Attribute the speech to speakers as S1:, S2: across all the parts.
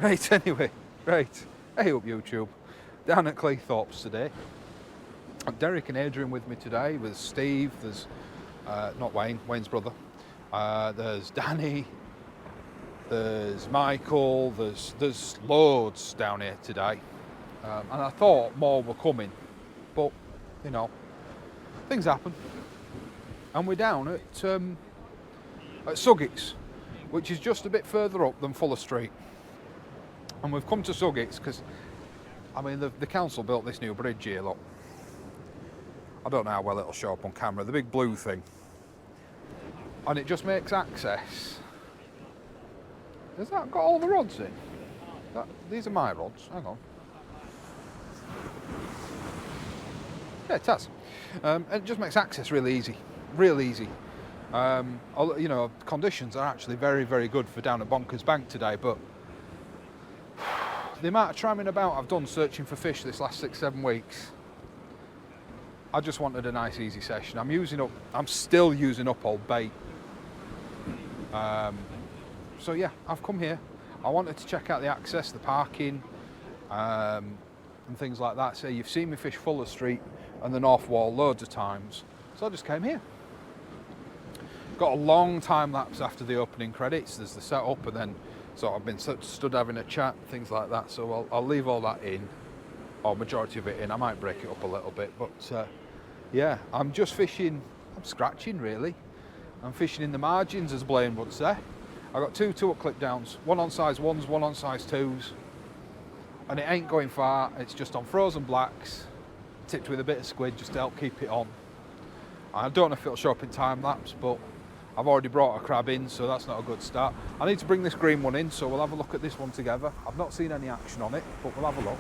S1: Right, anyway, right. Hey up YouTube. Down at Cleethorpes today. Derek and Adrian with me today. There's Steve, there's not Wayne, Wayne's brother. There's Danny, there's Michael, there's loads down here today. And I thought more were coming, but you know, things happen. And we're down at Suggits, which is just a bit further up than Fuller Street. And we've come to Suggits because, I mean, the council built this new bridge here, look. I don't know how well it'll show up on camera, the big blue thing. And it just makes access. Has that got all the rods in? These are my rods, hang on. Yeah, it has. And it just makes access really easy, real easy. You know, conditions are actually very, very good for down at Bonkers Bank today, but the amount of tramming about I've done searching for fish this last 6-7 weeks, I just wanted a nice easy session. I'm still using up old bait. So yeah, I've come here. I wanted to check out the access, the parking, and things like that. So you've seen me fish Fuller Street and the North Wall loads of times. So I just came here. Got a long time lapse after the opening credits. There's the setup, and then so I've been stood having a chat, things like that. So I'll leave all that in, or majority of it in. I might break it up a little bit, but yeah, I'm just fishing. I'm scratching really. I'm fishing in the margins, as Blaine would say. I got two 2-up clip downs, one on size 1s, one on size 2s, and it ain't going far. It's just on frozen blacks, tipped with a bit of squid just to help keep it on. I don't know if it'll show up in time lapse, but I've already brought a crab in, so that's not a good start. I need to bring this green one in, so we'll have a look at this one together. I've not seen any action on it, but we'll have a look.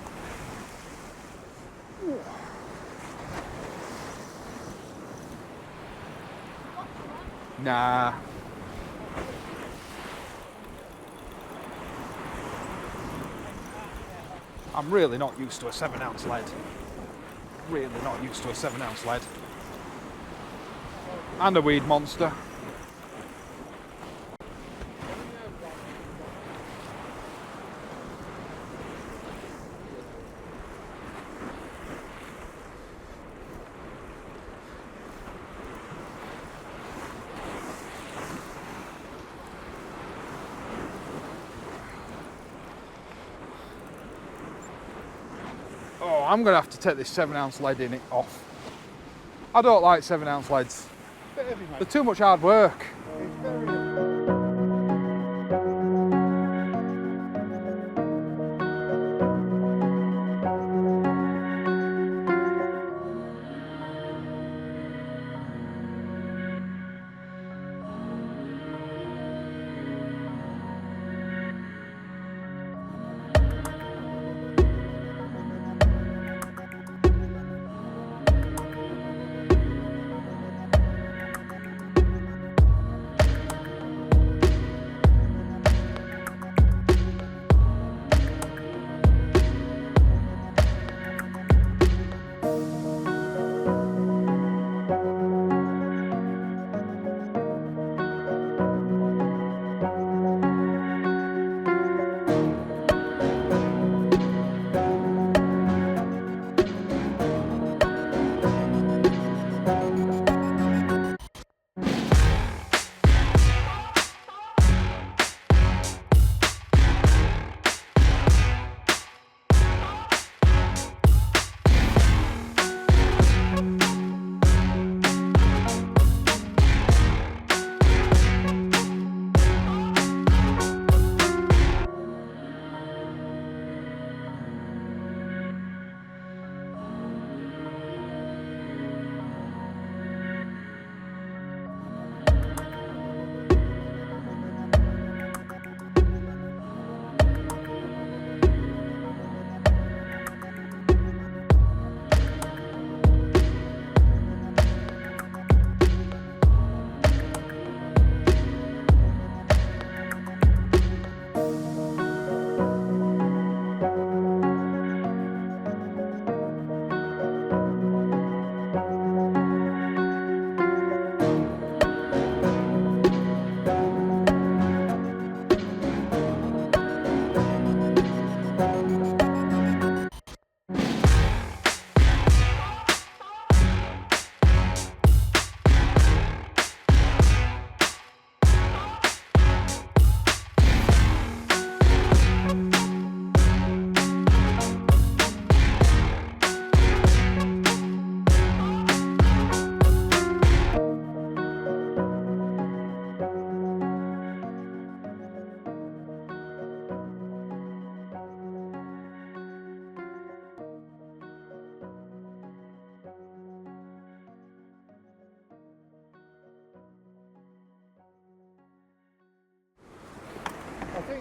S1: Nah. I'm really not used to a 7-ounce lead. Really not used to a 7-ounce lead. And a weed monster. Oh, I'm going to have to take this 7-ounce lead in it off. I don't like 7-ounce leads. They're too much hard work.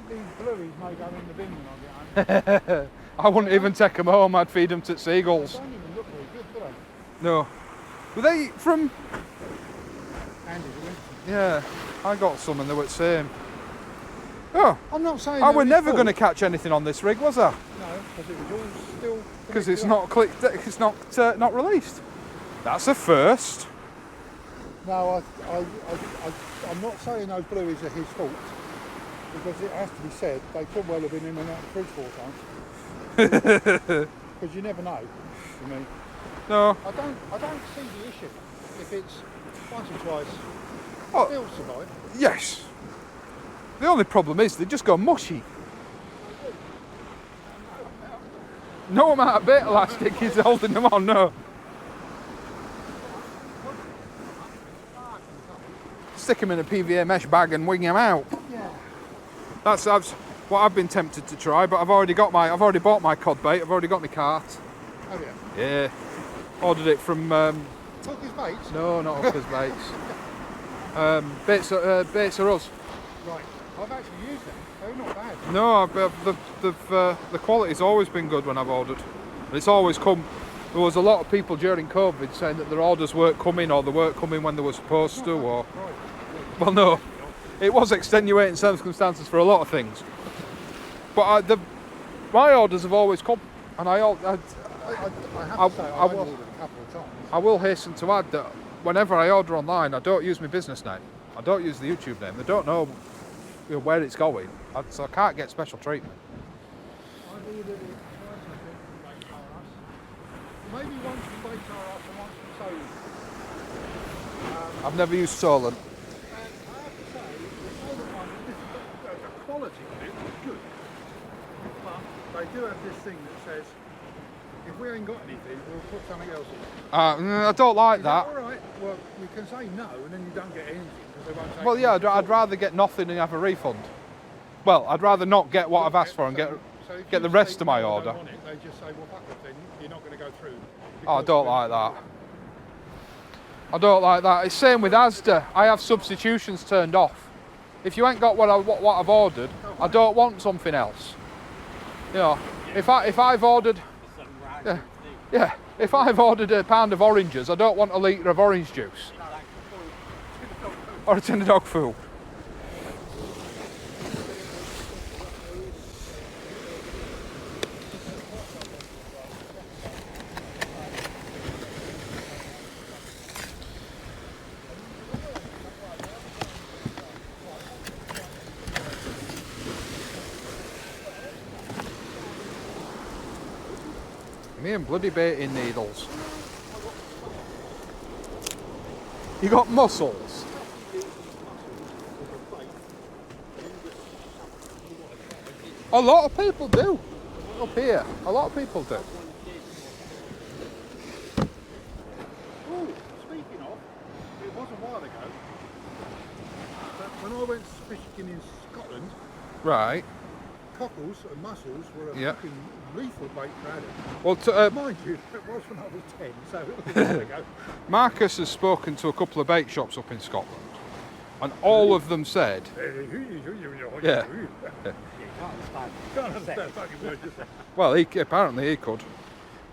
S2: think these blueies may go in the bin when I get home.
S1: I wouldn't even take them home, I'd feed them to seagulls.
S2: They don't even look very good, do they?
S1: No. Were they from...
S2: Andy,
S1: Yeah, I got some and they were the same. Oh,
S2: I'm not saying
S1: I were never going to catch anything on this rig, was I?
S2: No, because it was all still...
S1: Because it's not clicked, it's not released. That's a first.
S2: No, I'm not saying those blueies are his fault, because it has to be said, they could well have been in and out of the fridge 4 times. Because you never know, I mean.
S1: No.
S2: I don't see the issue. If it's once or twice,
S1: Oh,
S2: they'll survive.
S1: yes. The only problem is they just go mushy. No amount of bait elastic is holding them on, no. Stick them in a PVA mesh bag and wing them out.
S2: Yeah.
S1: That's what I've been tempted to try, but I've already bought my cod bait. I've already got my cart.
S2: Oh yeah.
S1: Yeah. Ordered it from.
S2: Hooker's baits?
S1: No, not Hooker's baits. Baits are us.
S2: Right. I've actually used them. They're not bad.
S1: No, the quality's always been good when I've ordered. And it's always come. There was a lot of people during COVID saying that their orders weren't coming, or they weren't coming when they were supposed to, or.
S2: Right.
S1: Well, no, it was extenuating circumstances for a lot of things. But my orders have always come, and I have to say, I've only ordered a couple of times. I will hasten to add that whenever I order online, I don't use my business name. I don't use the YouTube name. They don't know, where it's going, so I can't get special treatment.
S2: I've ordered it twice, I think, from Bait Taras. Maybe once from Bait Taras and once from Solent.
S1: I've never used Solent.
S2: And I have to say, the Solent one, the quality of it is good. But they do have this thing that says, if we ain't got anything, we'll put something else in.
S1: I don't like
S2: Is
S1: that.
S2: all right? Well, you can say no, and then you don't get anything because they won't take.
S1: Well, yeah, I'd rather get nothing and have a refund. Well, I'd rather not get what I've asked for and get
S2: if
S1: the
S2: you
S1: rest
S2: say,
S1: of my
S2: "No, I
S1: order."
S2: don't want it," they just say, well, fuck off then, you're not going to go through.
S1: Oh, I don't like that. I don't like that. It's same with Asda. I have substitutions turned off. If you ain't got what I've ordered, I don't want something else. You know, if I've ordered, yeah, if I've ordered a pound of oranges, I don't want a litre of orange juice or a tin of dog food. Me and bloody baiting needles. You got mussels? A lot of people do. Up here, a lot of people do.
S2: Oh, speaking of, it was a while ago, but when I went fishing in Scotland,
S1: Right.
S2: cockles and mussels were a
S1: Yeah.
S2: fucking lethal bait for adults.
S1: Well,
S2: Mind you, it was when I was 10, so it was a while ago.
S1: Marcus has spoken to a couple of bait shops up in Scotland, and all of them said, yeah.
S2: Can't understand fucking words, just say.
S1: Well, apparently he could,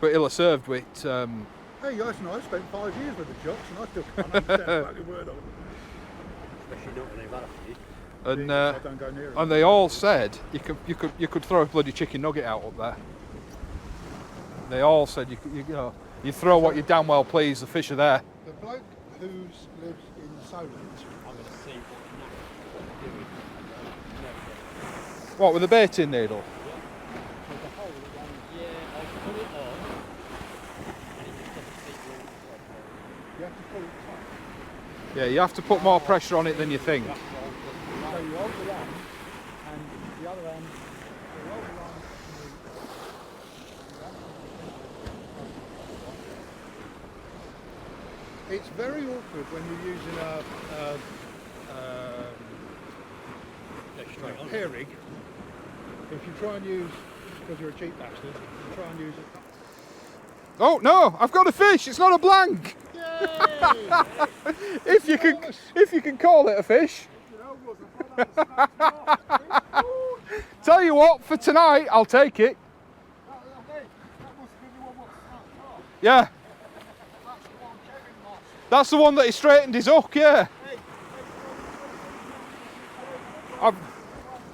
S1: but he'll have served with.
S2: Hey guys, and I spent 5 years with the jocks and I still can't understand a fucking word of them.
S3: Especially not when they've had a few.
S1: And
S2: I don't go near them.
S1: and they all said you could throw a bloody chicken nugget out up there. They all said you throw what you damn well please. The fish are there.
S2: The bloke who lives in Solent,
S3: I'm going to see what doing.
S1: What with the baiting needle?
S3: So the hole runs, I put it on, and it just doesn't fit your
S2: you have to pull it tight.
S1: Yeah, you have to put more pressure on it than you think.
S2: So you hold the line and the other end, you hold the line and it's very awkward when you're using a hair rig. If you try and use, because you're a cheap bastard, you try and use it.
S1: Oh no, I've got a fish. It's not a blank.
S2: Yay!
S1: If you can call it a fish.
S2: You know, was a
S1: tell you what, for tonight, I'll take it. Yeah. That's the one that he straightened his hook, yeah.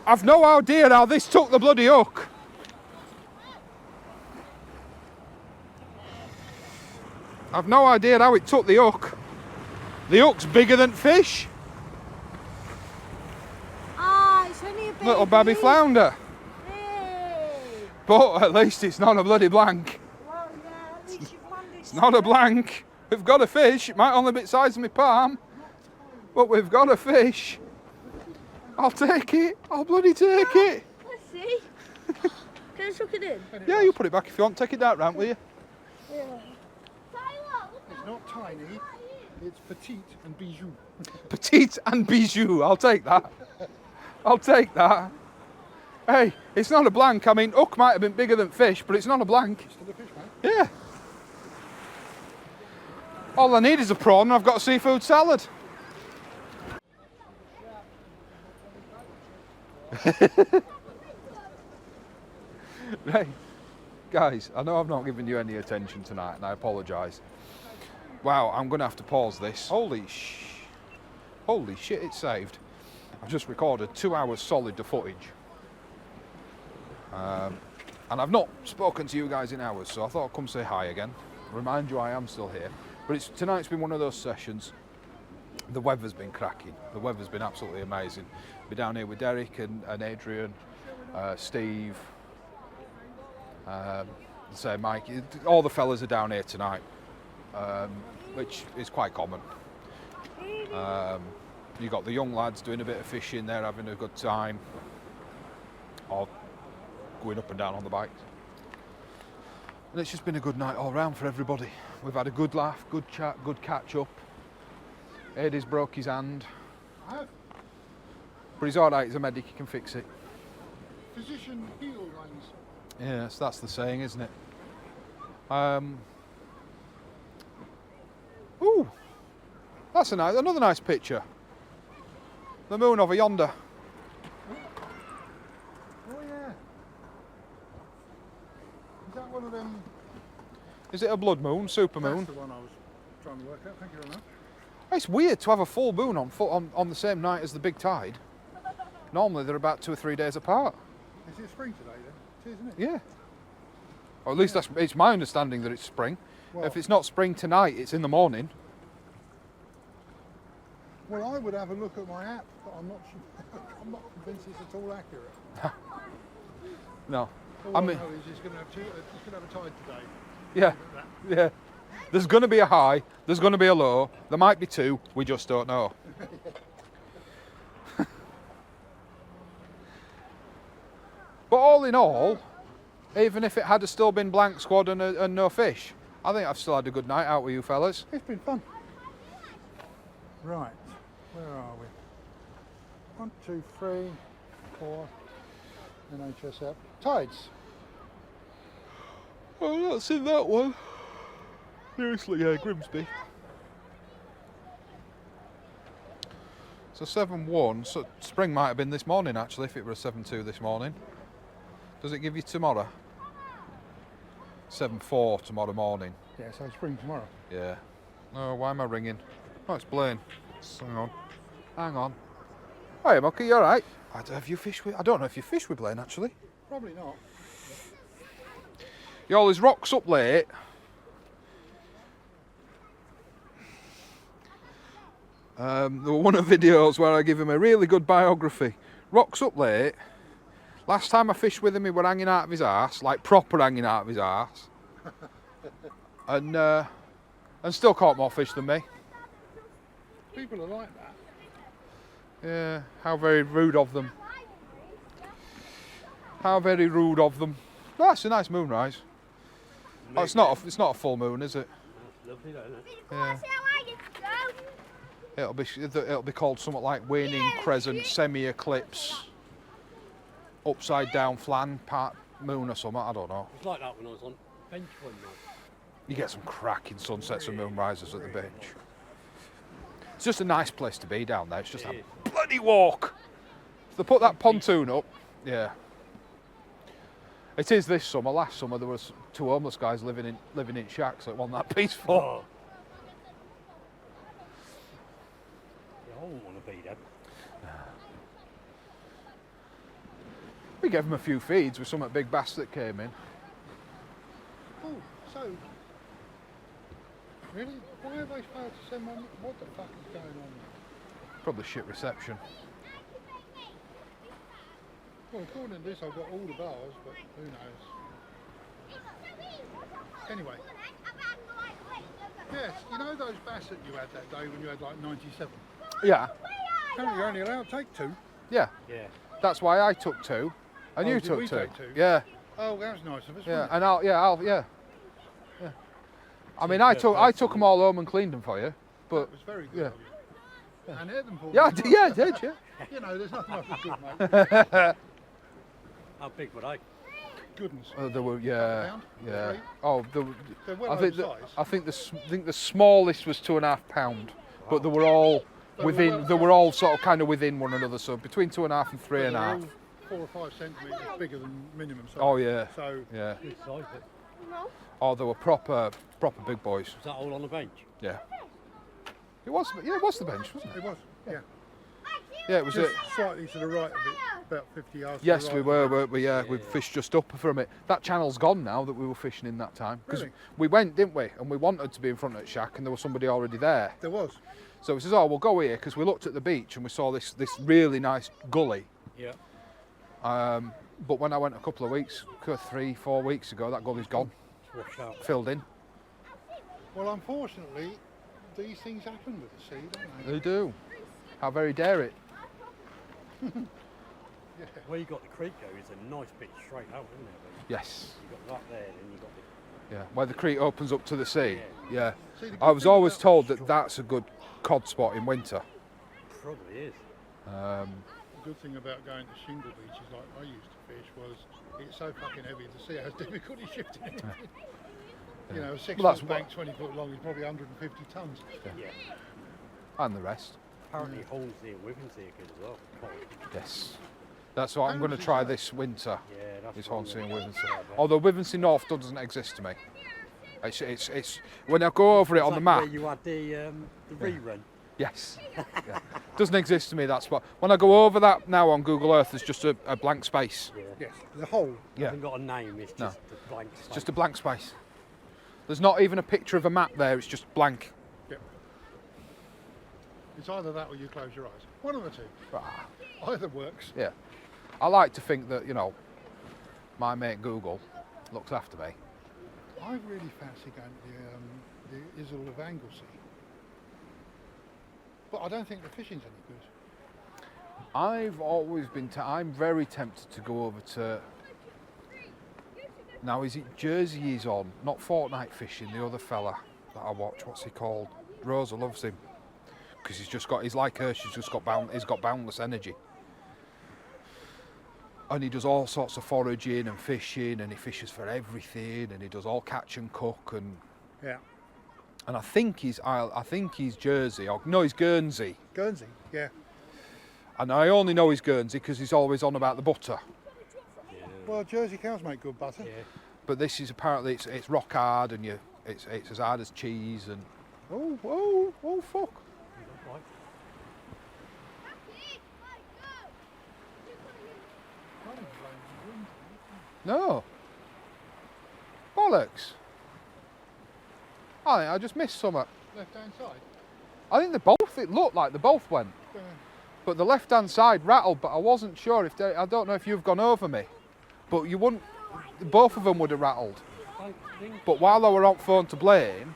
S1: I've no idea how this took the bloody hook. I've no idea how it took the hook. The hook's bigger than fish.
S4: Ah, it's only a baby.
S1: Little baby flounder.
S4: Hey.
S1: But at least it's not a bloody blank.
S4: Well, yeah, at least you've landed.
S1: It's not a blank. We've got a fish. It might only be the size of my palm. But we've got a fish. I'll take it. I'll bloody take it.
S4: Let's see. Can I chuck it in?
S1: Yeah, you put it back if you want. Take it down round, will you?
S4: Yeah.
S2: It's not tiny, it's petite and bijou.
S1: Petite and bijou. I'll take that. I'll take that. Hey, it's not a blank. I mean, hook might have been bigger than fish, but it's not a blank.
S2: It's still a fish, man.
S1: Yeah. All I need is a prawn and I've got a seafood salad. Right, guys, I know I've not given you any attention tonight and I apologise. Wow, I'm going to have to pause this. Holy shit, it's saved. I've just recorded 2 hours solid of footage. And I've not spoken to you guys in hours, so I thought I'd come say hi again. Remind you I am still here. But tonight's been one of those sessions. The weather's been cracking. The weather's been absolutely amazing. Be down here with Derek and Adrian, Steve, say Mike. All the fellas are down here tonight, which is quite common. You got the young lads doing a bit of fishing. They're having a good time, or going up and down on the bikes. And it's just been a good night all round for everybody. We've had a good laugh, good chat, good catch up. Eddie's broke his hand.
S2: I have.
S1: But he's alright, he's a medic, he can fix it.
S2: Physician heal lines.
S1: Yes, that's the saying, isn't it? Ooh, that's another nice picture. The moon over yonder.
S2: Oh yeah. Is that one of them?
S1: Is it a blood moon, super moon?
S2: That's the one I was trying to work out. Thank you very much.
S1: It's weird to have a full moon on the same night as the big tide. Normally they're about 2 or 3 days apart.
S2: Is it spring today then? It is, isn't it?
S1: Yeah. Or at least it's my understanding that it's spring.
S2: Well,
S1: If it's not spring tonight, it's in the morning.
S2: well, I would have a look at my app, but I'm not sure. I'm not convinced it's at all accurate.
S1: No.
S2: All
S1: I
S2: I
S1: mean,
S2: know is it's going to have a tide today.
S1: yeah, yeah. There's going to be a high, there's going to be a low, there might be 2, we just don't know. But all in all, even if it had still been blank squad and no fish, I think I've still had a good night out with you fellas.
S2: It's been fun. Right, where are we? 1, 2, 3, 4, NHSF. Tides.
S1: Oh, not seen that one. Seriously, yeah, Grimsby. So 7-1, so spring might have been this morning actually, if it were a 7-2 this morning. Does it give you tomorrow? 7-4 tomorrow morning.
S2: Yeah, so spring tomorrow.
S1: Yeah. Oh, why am I ringing? Oh, it's Blaine. Hang on. Hang on. Hi, Mucky, you alright? Have you fished with... I don't know if you fished with Blaine actually.
S2: Probably not.
S1: He always rocks up late. There were one of the videos where I give him a really good biography. Rocks up late. Last time I fished with him, he were hanging out of his arse, like proper hanging out of his arse. And still caught more fish than me.
S2: People are like that.
S1: Yeah, how very rude of them. How very rude of them. Oh, that's a nice moonrise. Oh, it's not a full moon, is it?
S3: Lovely, isn't it?
S1: Yeah. It'll be called something like waning crescent, semi-eclipse, upside down flan, part moon or something. I don't know.
S3: It was like that when I was on bench one night.
S1: You get some cracking sunsets and moonrises at the bench. It's just a nice place to be down there. It's just a bloody walk. If they put that pontoon up, yeah, It is this summer. Last summer there was 2 homeless guys living in shacks, so it wasn't that peaceful.
S3: Oh. Yeah, I wouldn't want to be there.
S1: We gave them a few feeds with some big bass that came in.
S2: Oh, so really, why have they failed to send money? What the fuck is going on there?
S1: Probably shit reception.
S2: Well, according to this, I've got all the bars, but who knows? Anyway, yes, you know those bass that you had that day when you had like 97?
S1: Yeah,
S2: Apparently you're only allowed to take 2.
S1: yeah.
S3: Yeah.
S1: That's why I took 2, and
S2: Oh,
S1: you
S2: did
S1: took
S2: we
S1: 2.
S2: take 2?
S1: Yeah,
S2: Oh, that was nice of us,
S1: yeah.
S2: wasn't
S1: And I'll. I mean, I took them all home and cleaned them for you,
S2: it?
S1: but
S2: It was very good
S1: yeah.
S2: of you. And ate them for
S1: yeah,
S2: me
S1: I
S2: as
S1: did,
S2: well.
S1: yeah, I did, yeah.
S2: You know, there's nothing like a good mate.
S3: How big were they?
S2: Goodness.
S1: They were, yeah,
S2: Pound?
S1: yeah.
S2: 3?
S1: Oh,
S2: They're well
S1: I think
S2: oversized.
S1: I think the smallest was 2.5 pound, but they were all
S2: They were
S1: within.
S2: well-
S1: They were all sort of kind of within one another, so between 2.5 and
S2: But they're
S1: 3.5.
S2: all 4 or 5 centimetres bigger than minimum size.
S1: Oh yeah,
S2: So,
S1: yeah.
S3: Good size, but
S1: Oh, they were proper big boys.
S3: was that all on the bench?
S1: Yeah. It was. Yeah, it was the bench, wasn't it?
S2: it was, yeah.
S1: Yeah, it was it.
S2: Just slightly to the right of it, about 50 yards to
S1: Yes,
S2: the right
S1: we
S2: of
S1: were,
S2: it.
S1: weren't we? Yeah, we fished just up from it. That channel's gone now that we were fishing in that time. Because
S2: Really?
S1: we went, didn't we? And we wanted to be in front of the shack, and there was somebody already there.
S2: There was.
S1: So we says, "Oh, we'll go here," because we looked at the beach and we saw this really nice gully.
S3: Yeah.
S1: But when I went a couple of weeks, 3, 4 weeks ago, that gully's gone,
S3: Wash out.
S1: filled in.
S2: Well, unfortunately, these things happen with the sea, don't they?
S1: They do. How very dare it?
S3: Where you got the creek though is a nice bit straight out, isn't it?
S1: Yes.
S3: You got that there, then you got the.
S1: Yeah. Where the creek opens up to the sea. Yeah.
S2: See, the
S1: I
S2: good
S1: was
S2: thing
S1: always
S2: about-
S1: told that that's a good cod spot in winter.
S3: Probably is.
S2: The good thing about going to shingle beaches like I used to fish was it's so fucking heavy to see how difficult is shifting it. You know, a 6
S1: Well, that's
S2: foot
S1: what-
S2: bank, 20 foot long is probably 150 tonnes.
S3: Yeah.
S1: And the rest.
S3: Apparently Hornsey and Withensey are good as well. Cold.
S1: Yes. That's what I'm going to
S2: Hornsey's
S1: try
S2: nice.
S1: this winter.
S3: Yeah, that's
S1: Is
S3: what I'm
S1: Hornsey and
S3: gonna
S1: Withensey.
S3: try, but-
S1: Although Withensey North doesn't exist to me. It's when I go over it on the
S3: Is that
S1: map.
S3: where you had the rerun.
S1: Yes. Yeah. Doesn't exist to me, that spot. When I go over that now on Google Earth, there's just a blank space.
S3: Yeah.
S2: Yes, the whole.
S3: It
S1: Yeah.
S3: hasn't got a name, it's
S1: No.
S3: just a blank space.
S1: It's just a blank space. There's not even a picture of a map there, it's just blank.
S2: Yep. It's either that or you close your eyes. One of the two.
S1: Ah,
S2: Either works.
S1: yeah. I like to think that, my mate Google looks after me.
S2: I really fancy going to the Isle of Anglesey. But I don't think the fishing's any good.
S1: I've always been, I'm very tempted to go over to, now is it Jersey he's on? Not Fortnite Fishing, the other fella that I watch, what's he called? Rosa loves him. Because he's like her, he's got boundless energy. And he does all sorts of foraging and fishing, and he fishes for everything, and he does all catch and cook, and
S2: Yeah.
S1: I think he's Jersey, or no, he's Guernsey.
S2: Guernsey, yeah.
S1: And I only know he's Guernsey because he's always on about the butter.
S2: Well, Jersey cows make good butter.
S3: Yeah.
S1: But this is apparently it's rock hard, and it's as hard as cheese, and oh fuck.
S3: Right.
S1: No. Bollocks. I think I just missed some.
S2: Left hand side.
S1: I think it looked like they both went.
S2: Uh,
S1: But the left-hand side rattled, but I wasn't sure if I don't know if you've gone over me, but you wouldn't. Both of them would have rattled.
S3: I think
S1: But while I were on phone to blame,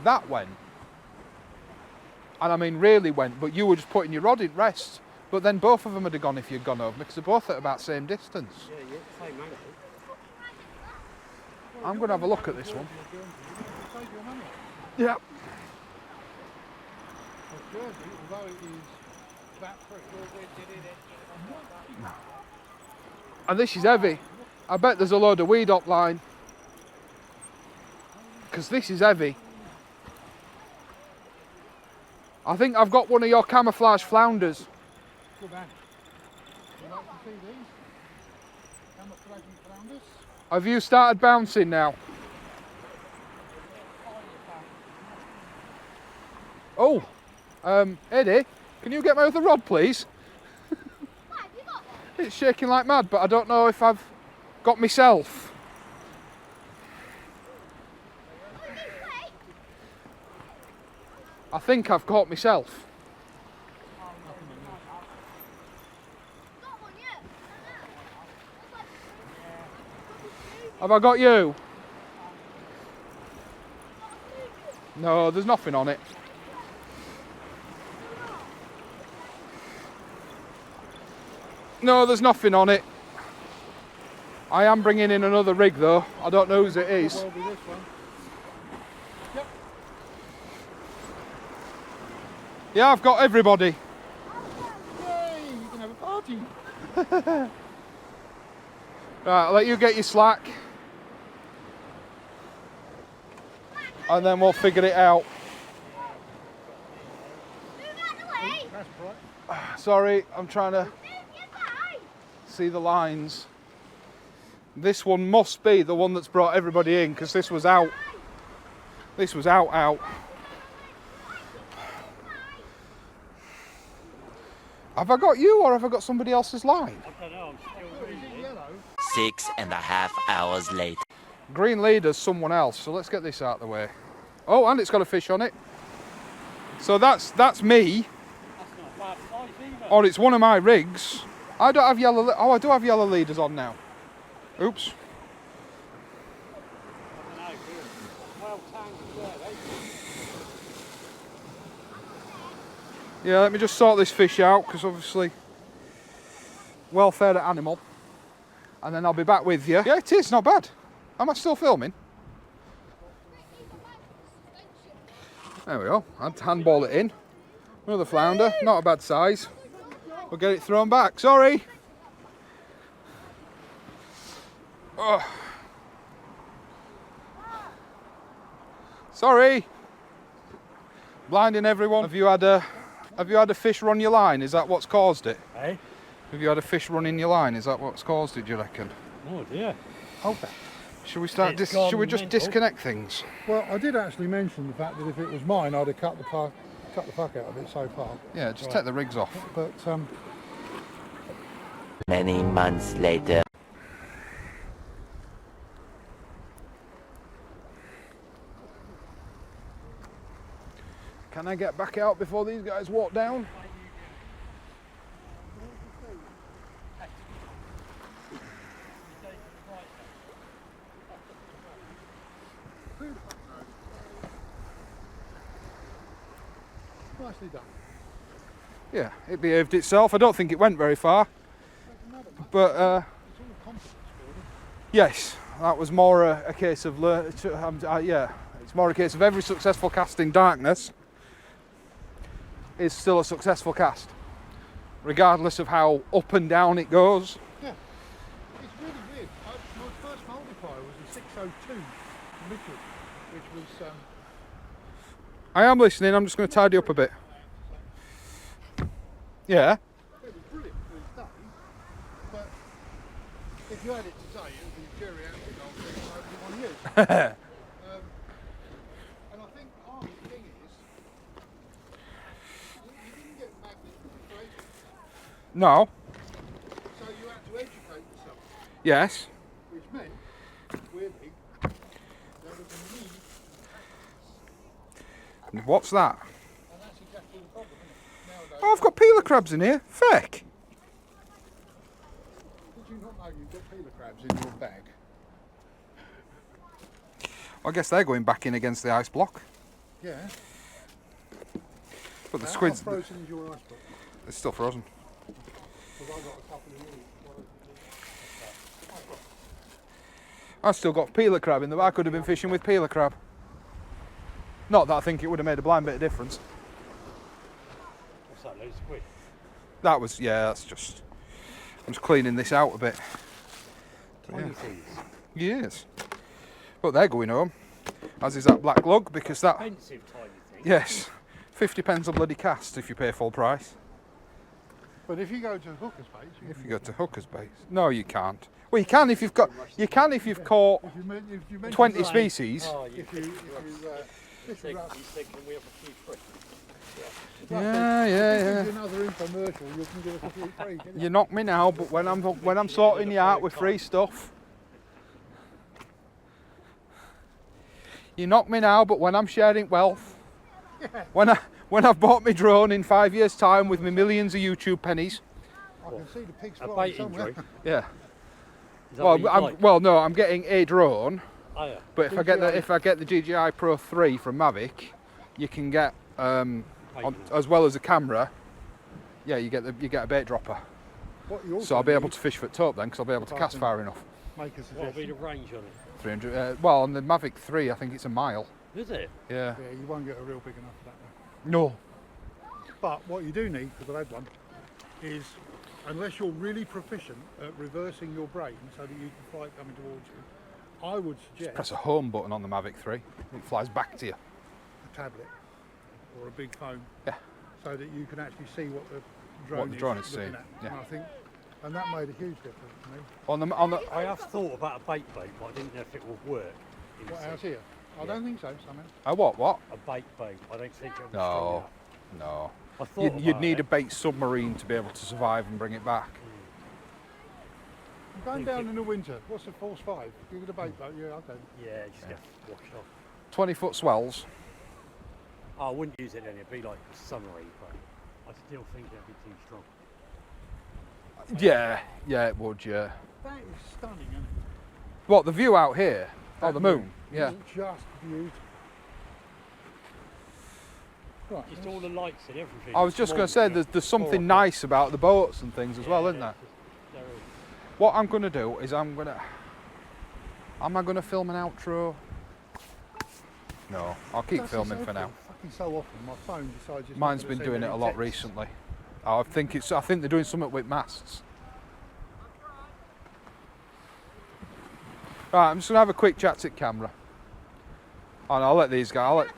S1: that went. And I mean, really went. But you were just putting your rod in rest. But then both of them would have gone if you'd gone over me, because they're both at about the same distance.
S3: yeah, same angle.
S1: I'm going to have a look at this one.
S2: Save your money.
S1: Yeah.
S2: Well, Jersey, although it is that free,
S1: And this is heavy. I bet there's a load of weed up line. Because this is heavy. I think I've got one of your camouflage flounders.
S2: good man. You like to see these? Camouflaging flounders?
S1: Have you started bouncing now? Oh, Eddie, can you get my other rod, please? It's shaking like mad, but I don't know if I've got myself. I think I've caught myself. Have I got you? No, there's nothing on it. No, there's nothing on it. I am bringing in another rig though. I don't know whose it is.
S2: Well, be this one. Yep.
S1: Yeah, I've got everybody.
S2: Yay! You can have a party.
S1: Right, I'll let you get your slack. And then we'll figure it out.
S2: That's bright.
S1: Sorry, I'm trying to see the lines. This one must be the one that's brought everybody in, because this was out. This was out. Have I got you or have I got somebody else's line?
S3: I don't know, I'm still reading.
S2: Yellow.
S5: 6.5 hours later.
S1: Green leader's someone else, so let's get this out of the way. Oh, and it's got a fish on it. So that's me,
S3: That's not a bad size either.
S1: or it's one of my rigs. I don't have yellow. Oh, I do have yellow leaders on now. Oops.
S3: I don't know, well tangled there, eh?
S1: Yeah, let me just sort this fish out, because obviously welfare animal, and then I'll be back with you. Yeah, it is not bad. Am I still filming? There we go. I'd handball it in. Another flounder, not a bad size. We'll get it thrown back. Sorry. Oh. Sorry. Blinding everyone. Have you had a fish run your line? Is that what's caused it?
S3: Eh?
S1: Have you had a fish run in your line? Is that what's caused it, do you reckon?
S3: Oh dear.
S2: Okay.
S1: Should we start?
S3: It's
S1: Should we
S3: gone
S1: just
S3: mental.
S1: disconnect things?
S2: Well, I did actually mention the fact that if it was mine, I'd have cut the fuck out of it so far.
S1: Yeah, just take the rigs off.
S2: But
S5: Many months later.
S1: Can I get back out before these guys walk down?
S2: nicely done.
S1: Yeah, it behaved itself. I don't think it went very far, but
S2: It's all confidence building.
S1: yes, that was more a case of yeah, it's more a case of every successful cast in darkness is still a successful cast, regardless of how up and down it goes.
S2: Yeah, it's really weird. My first multiplier was a 602 Mitchell, which was
S1: I am listening. I'm just going to tidy up a bit. Yeah.
S2: it was brilliant for its day, but if you had it today, it would be Jerry Antigon thing nobody want to use. And I think part of the thing is, you didn't get magnet registration,
S1: No.
S2: so you had to educate yourself,
S1: Yes.
S2: which meant, weirdly, there was a need,
S1: What's that?
S2: and that's exactly the problem, isn't it? Nowadays,
S1: Oh, I've got peeler crabs in here. Feck.
S2: did you not know you've got peeler crabs in your bag?
S1: I guess they're going back in against the ice block.
S2: Yeah.
S1: But the
S2: How
S1: squids,
S2: frozen is your ice block?
S1: they're still frozen.
S2: Because I've got a couple of little.
S1: I've still got peeler crab in there. I could have been fishing with peeler crab. Not that I think it would have made a blind bit of difference.
S3: What's that, loose squid?
S1: That was, yeah, that's just, I'm just cleaning this out a bit.
S3: Tiny things.
S1: Yes. But they're going home, as is that black lug, because that,
S3: Expensive tiny things.
S1: yes, 50 pence a bloody cast if you pay full price.
S2: But if you go to hooker's baits,
S1: If you go to hooker's baits, no, you can't. Well, you can if you've got. You can if you've caught
S2: if you mention
S1: 20
S2: that,
S1: species.
S3: Oh, you
S2: If you fish with us,
S3: he said, can we have a few free?
S1: Yeah,
S2: if
S1: yeah,
S2: this
S1: yeah.
S2: is another infomercial, you can give us a few free. Can you?
S1: You knock me now, but when I'm sorting you out with free stuff. You knock me now, but when I'm sharing wealth, when I've bought my drone in 5 years' time with my millions of YouTube pennies,
S2: I can see the pigs
S3: A
S2: flying
S3: bait
S2: somewhere.
S3: injury?
S1: yeah.
S3: Is that what you'd like?
S1: Well, no, I'm getting a drone,
S3: Oh, yeah.
S1: but if I get the DJI Pro 3 from Mavic, you can get as well as a camera. Yeah, you get a bait dropper.
S2: What you also
S1: So I'll be able
S2: need-
S1: to fish for the top then, because I'll be able to cast far enough.
S2: make a
S3: What will be the
S2: suggestion.
S3: range on it?
S1: 300. Well, on the Mavic 3, I think it's a mile.
S3: Is it?
S1: Yeah.
S2: Yeah, you won't get a real big enough for that one.
S1: No.
S2: But what you do need, because I've had one, is unless you're really proficient at reversing your brain so that you can fly it coming towards you, I would suggest
S1: Press a home button on the Mavic 3. It flies back to you.
S2: a tablet or a big phone,
S1: Yeah.
S2: so that you can actually see what the drone,
S1: is
S2: looking
S1: seeing,
S2: at.
S1: yeah.
S2: And I think, and that made a huge difference to me.
S1: On the
S3: I have thought about a bait, but I didn't know if it would work. in
S2: What
S3: sea.
S2: house here? I don't think so, somehow.
S1: what?
S3: A bait. I don't think it would be strong
S1: No.
S3: enough.
S1: No.
S3: I thought
S1: You'd
S3: about
S1: need
S3: it.
S1: a bait submarine to be able to survive and bring it back.
S2: I'm going down in the winter. What's the force 5? Give it a bait boat. Yeah, okay.
S3: Yeah, just get washed off.
S1: 20-foot swells.
S3: I wouldn't use it then, it'd be like a submarine, but I still think it'd be too strong.
S1: Yeah, it would, yeah.
S2: That is stunning, isn't it?
S1: What, the view out here? Oh, the moon? Yeah.
S2: It's just beautiful. Right,
S3: Just all the lights and everything.
S1: I was just going to say, there's something nice about the boats and things as well, isn't there?
S3: There is.
S1: What I'm going to do is am I going to film an outro? No, I'll keep
S2: That's
S1: filming
S2: so
S1: for now.
S2: Fucking so often, my phone decides. it's not
S1: Mine's
S2: gonna
S1: been
S2: send
S1: doing it
S2: any
S1: a lot
S2: texts.
S1: recently. I think they're doing something with masts. Right, I'm just gonna have a quick chat to the camera. And I'll let these guys.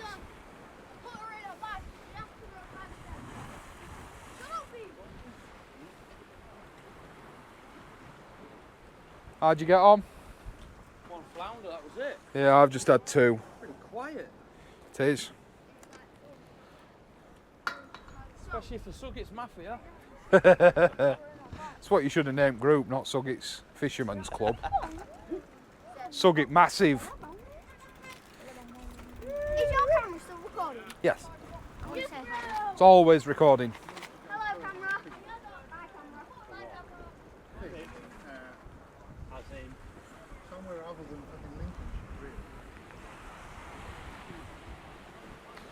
S1: How'd you get on?
S6: One flounder, that was it.
S1: Yeah, I've just had 2.
S6: Pretty quiet.
S1: It is.
S6: Especially for Suggits Mafia.
S1: It's what you should have named group, not Suggits Fisherman's Club. Suggit Massive.
S4: Is your camera still recording?
S1: Yes.
S4: I want to say hello.
S1: It's always recording.
S4: Hello, camera. Bye, camera.
S3: As in,
S2: Somewhere other than fucking Lincolnshire, really.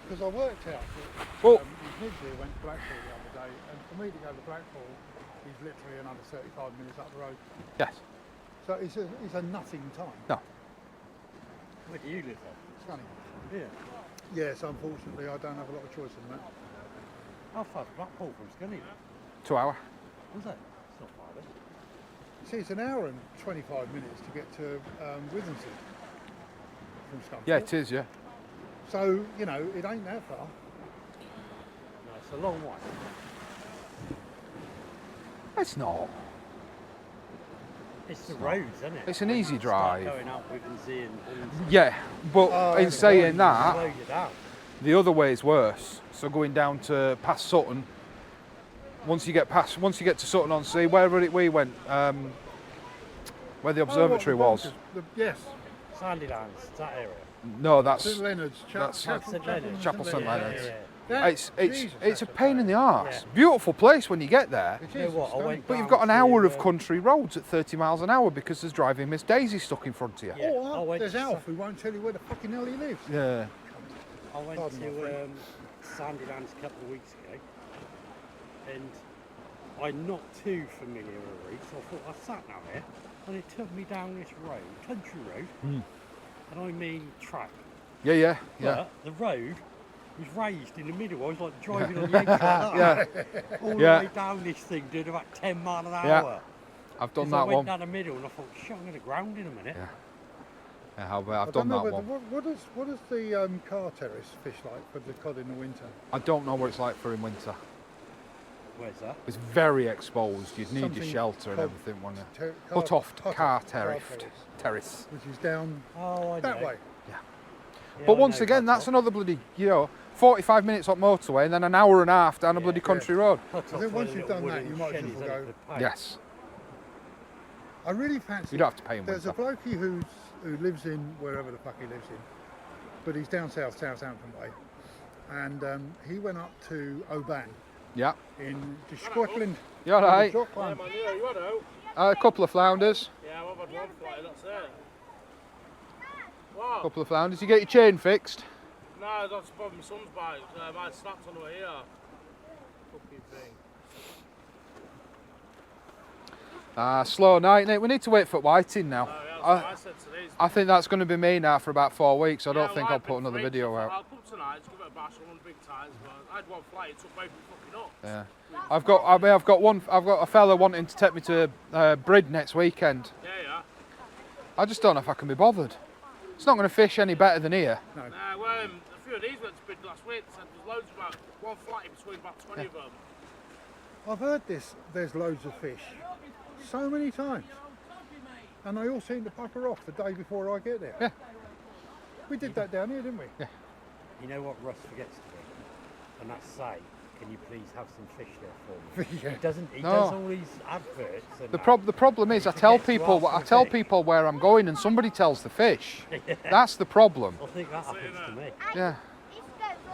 S2: Because I worked out that
S1: Well-
S2: Nidsley went to Blackpool the other day, and for me to go to Blackpool is literally another 35 minutes up the road.
S1: Yes.
S2: So it's a nothing time.
S1: No.
S3: where do you live then?
S2: Stunning.
S3: Yeah.
S2: Yes, unfortunately, I don't have a lot of choice in that.
S3: How far from Blackpool from Scunny?
S1: 2 hour.
S3: Was it? It's not far then.
S2: See, it's an hour and 25 minutes to get to Withensea from Scunthorpe.
S1: Yeah, it is. Yeah.
S2: So, you know, it ain't that far.
S3: No, it's a long way.
S1: It's not.
S3: It's the roads, isn't it?
S1: It's an
S3: When
S1: easy
S3: you start
S1: drive.
S3: Going out Withensea and
S1: Yeah, but
S2: Oh,
S1: in
S2: yeah,
S1: saying
S2: the
S1: that,
S3: slow you down.
S1: the other way is worse. So going down to past Sutton. Once you get to Sutton on Sea, where we went, where the observatory was.
S2: Yes,
S3: Sandylands, that area.
S1: No, that's
S2: St Leonard's,
S1: that's
S3: St Leonard's.
S1: Chapel St Leonard's.
S3: Yeah.
S2: That-
S1: It's
S2: Jesus,
S1: a
S2: that's
S1: pain in the arse.
S3: Yeah.
S1: Beautiful place when you get there,
S2: It
S3: You know
S2: is,
S3: what,
S2: it's
S3: I
S2: stunning.
S3: went
S1: but you've
S3: down
S1: got an
S3: to,
S1: hour of country roads at 30 miles an hour because there's driving Miss Daisy stuck in front of you.
S3: Yeah.
S2: Oh,
S3: I went
S2: there's
S3: to
S2: Alf who won't tell you where the fucking hell he lives.
S1: Yeah.
S3: I went
S2: Pardon my
S3: to Sandylands a couple of weeks ago, and I'm not too familiar with the route, so I thought I sat down here, and it took me down this road, country road, and I mean track.
S1: Yeah.
S3: But the road was raised in the middle. I was like driving on the edge like that.
S1: Yeah.
S3: All
S1: Yeah.
S3: the way down this thing, doing about 10 miles an
S1: Yeah.
S3: hour.
S1: I've done
S3: 'Cause
S1: that
S3: I went
S1: one.
S3: down the middle, and I thought, shit, I'm going to ground in a minute.
S1: Yeah. Yeah, I've
S2: I
S1: done
S2: don't know
S1: that
S2: whether-
S1: one.
S2: What does the car terrace fish like for the cod in the winter?
S1: I don't know what it's like for in winter.
S3: Where's that?
S1: It's very exposed. You'd need your
S2: Something
S1: shelter and
S2: called
S1: everything, wouldn't you?
S2: Car
S1: Huttoft Car
S2: Terrace,
S1: Terrace.
S2: which is down
S3: Oh, I
S2: that
S3: know.
S2: way.
S3: Yeah,
S1: But
S3: I
S1: once
S3: know
S1: again, that's
S3: Huttoft.
S1: another bloody, 45 minutes up motorway and then an hour and a half down a bloody country road.
S3: Huttoft's
S2: I think once
S3: where
S2: you've
S3: the
S2: done that,
S3: little
S2: you might
S3: wooden
S2: as well
S3: shed is,
S2: go.
S3: isn't it?
S1: Yes.
S2: I really fancy.
S1: You don't have to pay him
S2: There's a
S1: winter.
S2: blokey who lives in wherever the fuck he lives in, but he's down south, Southampton way, and he went up to Oban
S1: Yeah.
S2: in Scotland.
S1: You all right?
S6: Yeah, man, yeah, you know.
S1: A couple of flounders.
S6: Yeah, I've had one fly, that's it. Wow.
S1: Couple of flounders. You get your chain fixed.
S6: No, that's probably my son's bike. Mine snapped on the way here. Fucking thing.
S1: Slow night, Nick. We need to wait for whiting now.
S6: Oh, yeah, that's what I said today.
S1: I think that's going to be me now for about 4 weeks. I don't
S6: Yeah,
S1: think
S6: well,
S1: I'll
S6: I've
S1: put
S6: been
S1: another
S6: free,
S1: video
S6: so
S1: out.
S6: I'll come tonight, give it a bash on one big times, but I had one flight, it took both fucking up.
S1: Yeah. I've got a fella wanting to take me to Brid next weekend.
S6: Yeah, yeah.
S1: I just don't know if I can be bothered. It's not going to fish any better than here.
S6: Well, a few of these went to bid last week, said there's loads of one flight in between about 20 of them.
S2: I've heard there's loads of fish so many times, and they all seem to pucker off the day before I get there.
S1: Yeah.
S2: We did that down here, didn't we?
S1: Yeah.
S3: You know what Russ forgets to do? And that's say, can you please have some fish there for me?
S2: Yeah.
S3: He doesn't. He
S1: No.
S3: does all these adverts. And
S1: The problem is I tell people where I'm going and somebody tells the fish. That's the problem.
S3: I think that happens to me.
S1: Yeah.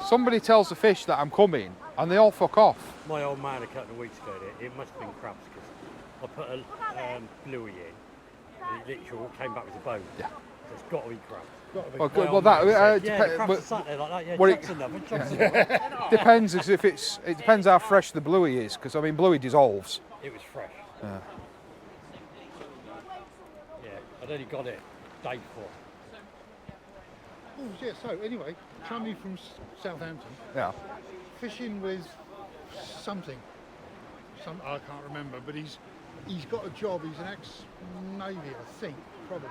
S1: Somebody tells the fish that I'm coming and they all fuck off.
S3: My old man a couple of weeks ago, it must have been crabs because I put a bluey in. And it literally came back with a bone.
S1: Yeah.
S3: So it's got to be crabs.
S1: Well,
S3: My old
S1: that
S3: man said, yeah, the
S1: depe-
S3: crabs are sat there like that. Yeah,
S1: well, it-
S3: chucks another, chucks another.
S1: depends as if it depends how fresh the bluey is, because I mean bluey dissolves.
S3: It was fresh.
S1: Yeah.
S3: Yeah, I'd only got it day before.
S2: Oh, yeah. So anyway, somebody from Southampton
S1: Yeah.
S2: fishing with something. I can't remember, but he's got a job. He's an ex-Navy, I think, probably,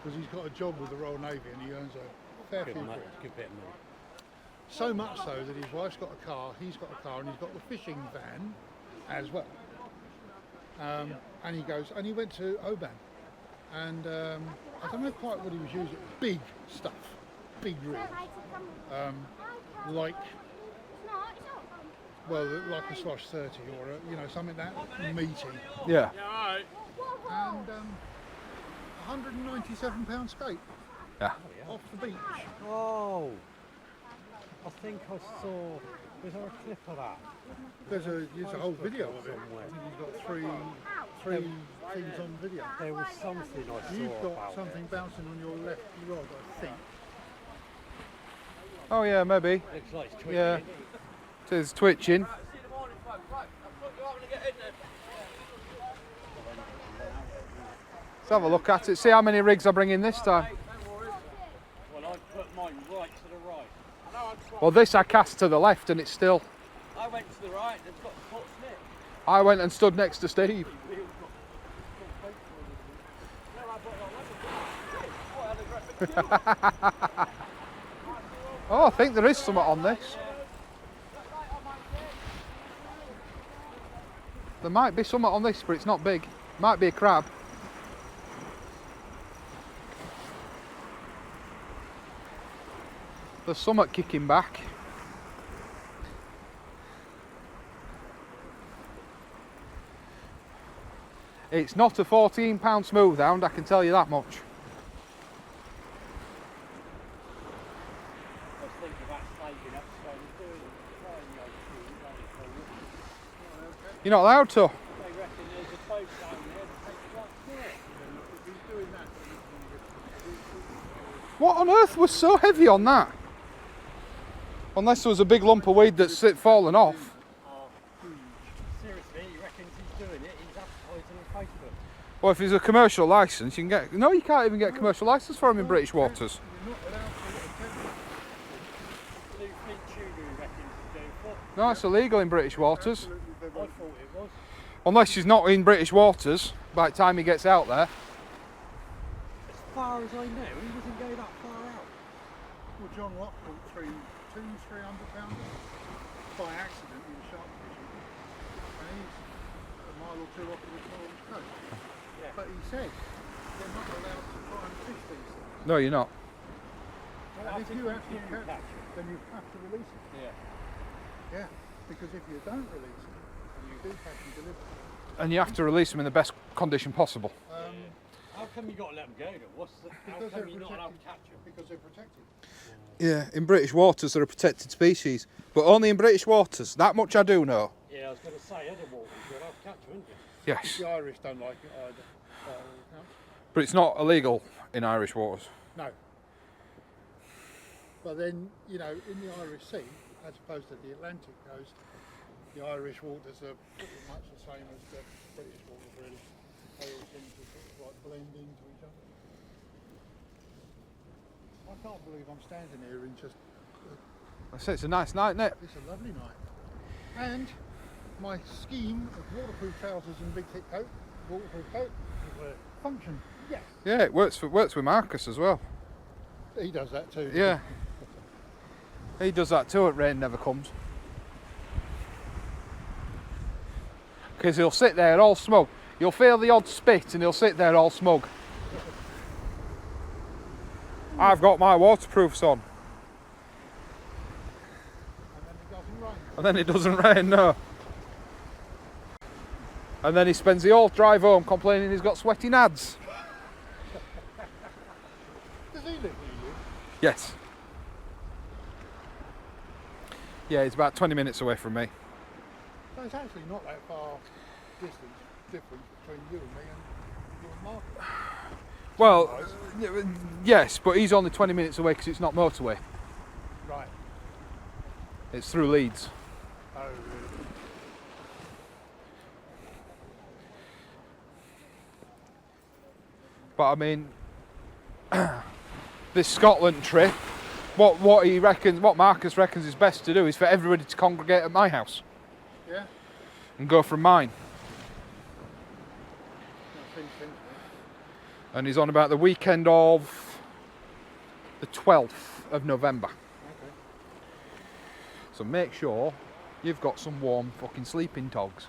S2: because he's got a job with the Royal Navy and he earns a fair few
S3: Good,
S2: quid.
S3: good bit of money.
S2: So much so that his wife's got a car, he's got a car, and he's got the fishing van as well. And he goes, and he went to Oban, and I don't know quite what he was using. Big stuff, big reels, like like a Slosh 30 or something that meaty,
S1: Yeah.
S6: Yeah, alright.
S2: and 197 skate
S1: Yeah.
S2: off the beach.
S3: Oh, I think I saw. Was there a clip of that?
S2: There's a whole video of it.
S3: Somewhere.
S2: I think he's got three things on video.
S3: There was something I saw
S2: You've got
S3: about
S2: something bouncing on your left rod, I think.
S1: Oh yeah, maybe.
S3: it. Looks like it's twitching.
S1: Yeah. It is twitching. Let's have a look at it. See how many rigs I bring in this time.
S3: Well, I put mine right to the right.
S1: Well, this I cast to the left and it's still.
S6: I went to the right, they've got foot snip.
S1: I went and stood next to Steve. Oh, I think there is something on this. There might be something on this, but it's not big. Might be a crab. There's something kicking back. It's not a 14-pound smooth hound, I can tell you that much.
S3: I was thinking about saving up, so I was doing trying the old shoes,
S1: You're not allowed to.
S3: they reckon there's a boat down there that takes like there.
S1: What on earth was so heavy on that? Unless there was a big lump of weed that's fallen off.
S3: Seriously, he reckons he's doing it, he's advertising on Facebook.
S1: Well, if there's a commercial licence, you can get. No, you can't even get a commercial licence for him in British waters.
S3: Blue Fleet Tudor, he reckons he's doing what?
S1: No, it's illegal in British waters.
S3: I thought it was.
S1: Unless he's not in British waters by the time he gets out there.
S3: As far as I know, he doesn't go that far out.
S2: Well, John Locke caught 300 pounds by accident in shark fishing. it's a mile or two off the Holderness coast. Yeah. But he said they're not allowed to try and fish these things.
S1: No, you're not.
S2: And if you actually catch it, then you have to release it.
S3: Yeah.
S2: Yeah, because if you don't release it, and you do catch and deliver it,
S1: And you have to release them in the best condition possible.
S3: How come you got to let them go though? How
S2: because
S3: come
S2: they're
S3: you're not allowed to
S2: protected.
S3: catch them?
S2: Because they're protected.
S1: Yeah, in British waters they're a protected species, but only in British waters. That much I do know.
S3: Yeah, I was going to say, other waters you're allowed to catch them, aren't you?
S1: Yes,
S2: The Irish don't like it either.
S1: but it's not illegal in Irish waters.
S2: No. But then, you know, in the Irish Sea, as opposed to the Atlantic coast, the Irish waters are pretty much the same as the British waters, really. They all seem to sort of like blend into each other. I can't believe I'm standing here in just,
S1: I say it's a nice night, isn't it?
S2: it's a lovely night. And my scheme of waterproof trousers and big thick coat, waterproof coat, function. Yes.
S1: Yeah, it works with Marcus as well.
S2: He does that too.
S1: Yeah. He does that too at Rain Never Comes. Because he'll sit there all smug. You'll feel the odd spit and he'll sit there all smug. I've got my waterproofs on.
S2: And then it doesn't rain.
S1: And then it doesn't rain, no. And then he spends the whole drive home complaining he's got sweaty nads.
S2: Does he live near you?
S1: Yes. Yeah, he's about 20 minutes away from me.
S2: So it's actually not that far distance difference between you and me and you and Mark.
S1: Well, yes, but he's only 20 minutes away because it's not motorway.
S2: Right.
S1: It's through Leeds.
S2: Oh, really?
S1: But I mean, this Scotland trip, what Marcus reckons is best to do is for everybody to congregate at my house
S2: Yeah.
S1: and go from mine.
S2: That seems sensible.
S1: And he's on about the weekend of the 12th of November.
S2: Okay.
S1: So make sure you've got some warm fucking sleeping togs.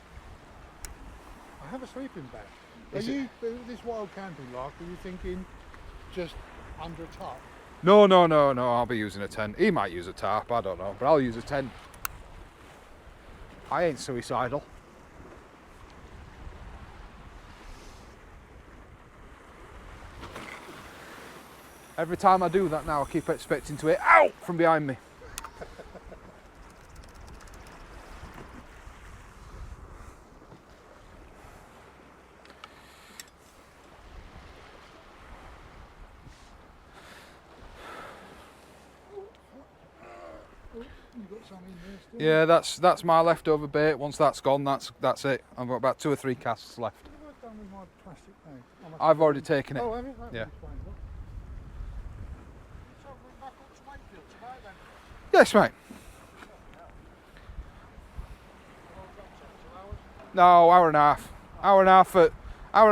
S2: I have a sleeping bag.
S1: Is
S2: Are
S1: it-
S2: you this wild camping lark? Are you thinking just under a tarp?
S1: No, I'll be using a tent. He might use a tarp, I don't know, but I'll use a tent. I ain't suicidal. Every time I do that now, I keep expecting to hit out from behind me.
S2: You got some in there still?
S1: Yeah, that's my leftover bait. Once that's gone, that's it. I've got about 2 or 3 casts left.
S2: What have I done with my plastic bag? I must
S1: I've
S2: have-
S1: already taken it.
S2: Oh, have you? That
S1: Yeah.
S2: explains it. So we're back up to Wakefield today then?
S1: Yes, mate. No, hour and a half. Hour and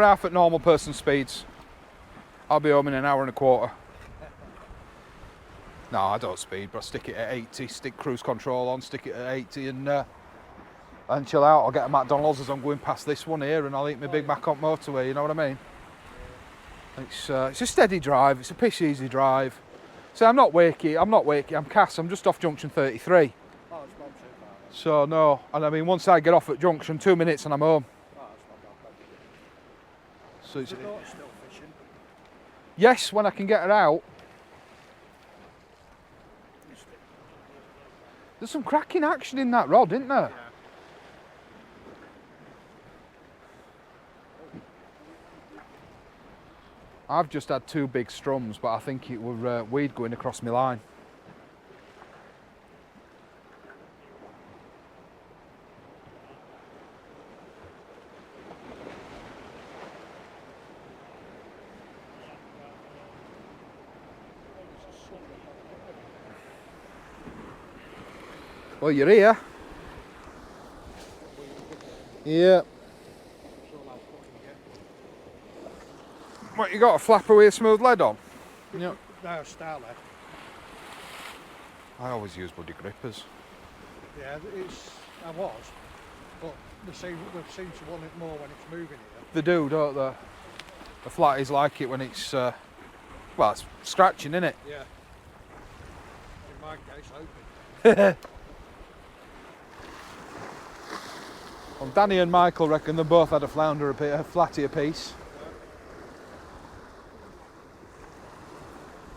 S1: a half at normal person speeds. I'll be home in an hour and a quarter. No, I don't speed, but I stick it at 80, stick cruise control on, stick it at 80 and chill out. I'll get a McDonald's as I'm going past this one here and I'll eat my Big Mac on motorway, you know what I mean? It's a steady drive, it's a piss easy drive. So I'm not wakey, I'm Cass, I'm just off junction 33.
S3: Oh, it's not too far.
S1: So no, and I mean once I get off at junction, 2 minutes and I'm home.
S3: Oh, it's not bad.
S1: So it's,
S3: Your daughter's still fishing.
S1: yes, when I can get her out. There's some cracking action in that rod, isn't there? I've just had 2 big strums, but I think it were weed going across my line. Well, you're here. Yeah. What, you got a flapper with a smooth lead on? Yeah.
S2: No, Starlet.
S1: I always use bloody grippers.
S2: Yeah, I was. But they seem to want it more when it's moving here.
S1: They do, don't they? The flatties like it when it's, well, it's scratching, isn't it?
S2: Yeah. In my case, open.
S1: Well, Danny and Michael reckon they both had a flounder a flatty apiece.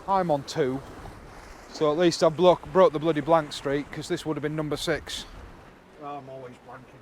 S1: I'm on 2, so at least I broke the bloody blank streak because this would have been number 6.
S2: I'm always blanking